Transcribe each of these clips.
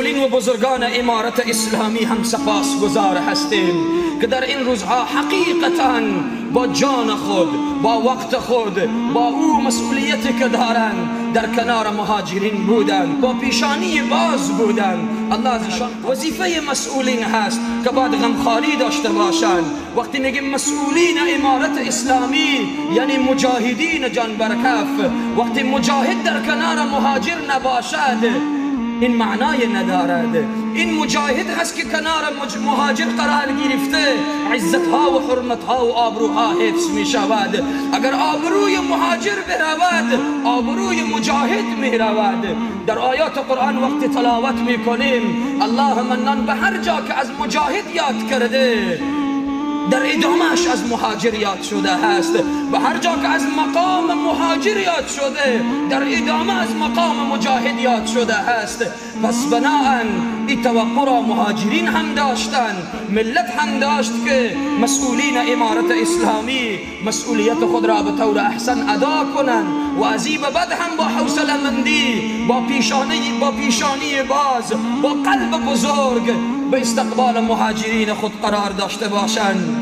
مسئولین و بزرگان امارت اسلامی هم سپاسگزار هستیم که در این روزها حقیقتاً با جان خود، با وقت خود، با او مسئولیتی که دارند در کنار مهاجرین بودند، با پیشانی باز بودند. الله ازشان وظیفه مسئولین هست که باید غمخواری داشته باشند. وقتی میگیم مسئولین امارت اسلامی یعنی مجاهدین جان برکف. وقتی مجاهد در کنار مهاجر نباشد این معنای ندارد. این مجاهد هست که کنار مهاجر قرار گرفته، عزتها و حرمتها و آبروها حفظ می شود. اگر آبروی مهاجر برود آبروی مجاهد می رود. در آیات قرآن وقتی تلاوت می کنیم الله منان به هر جا که از مجاهد یاد کرده در ادامهش از مهاجر یاد شده هست. و هر جا که از مقام مهاجر یاد شده در ادامه از مقام مجاهد یاد شده هست. پس بناهن این توقع را مهاجرین هم داشتن، ملت هم داشت که مسئولین امارت اسلامی مسئولیت خود را به طور احسن ادا کنند و از این بعد هم با حوصله مندی، با پیشانی باز، با قلب بزرگ به استقبال مهاجرین خود قرار داشته باشند.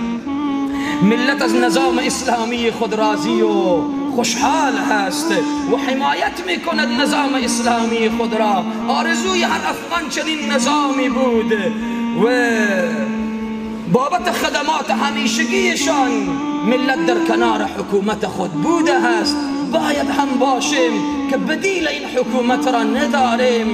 ملت از نظام اسلامی خود راضی و خوشحال هست و حمایت میکند نظام اسلامی خود را. آرزوی هر افغان چنین نظامی بود و بابت خدمات همیشگیشان ملت در کنار حکومت خود بوده هست. باید هم باشیم که بدیل این حکومت را نداریم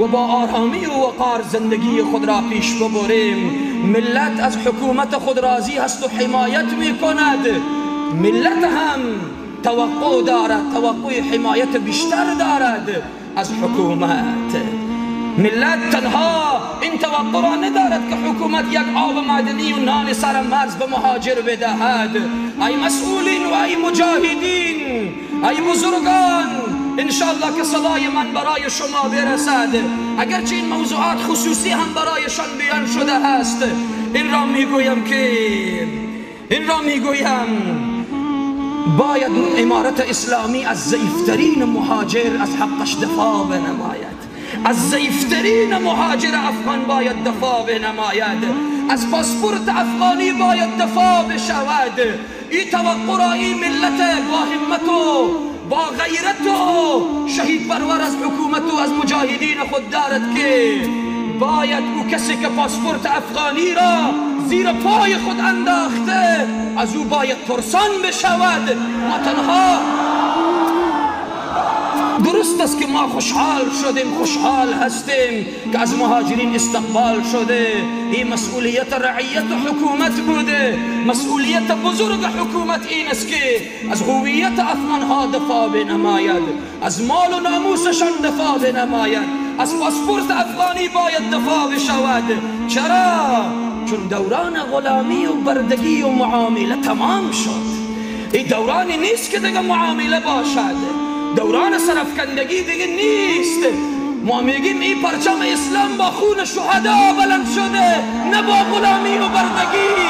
و با آرامی و وقار زندگی خود را پیش ببریم. ملت از حکومت خود راضی هست و حمایت می کند. ملت هم توقع دارد، توقع حمایت بیشتر دارد از حکومت. ملت تنها این توقع را ندارد که حکومت یک آب معدنی و نان سر مرز به مهاجر بدهد. ای مسئولین و ای مجاهدین، ای بزرگان، انشاءالله که صدای من برای شما برسد. اگرچه این موضوعات خصوصی هم برایشان بیان شده هست، این را میگویم باید امارت اسلامی از ضعیفترین مهاجر از حقش دفاع بنماید. از ضعیفترین مهاجر افغان باید دفاع بنماید. از پاسپورت افغانی باید دفاع بشود. این توقع را این ملت با همت و با غیرت و شهید پرور از حکومت و از مجاهدین خود دارد که باید او کسی که پاسپورت افغانی را زیر پای خود انداخته از او باید ترسان بشود. ما تنها درست است که ما خوشحال شدیم، خوشحال هستیم که از مهاجرین استقبال شده. این مسئولیت رعیت حکومت بوده. مسئولیت بزرگ حکومت این است که از هویت افغانها دفاع بنماید، از مال و ناموسشان دفاع بنماید. از پاسپورت افغانی باید دفاع بشود. چرا؟ چون دوران غلامی و بردگی و معامله تمام شد. این دورانی نیست که دیگه معامله باشد. دوران سرفکندگی دیگه نیست. ما میگیم این پرچم اسلام با خون شهدا بلند شده، نه با غلامی و بردگی.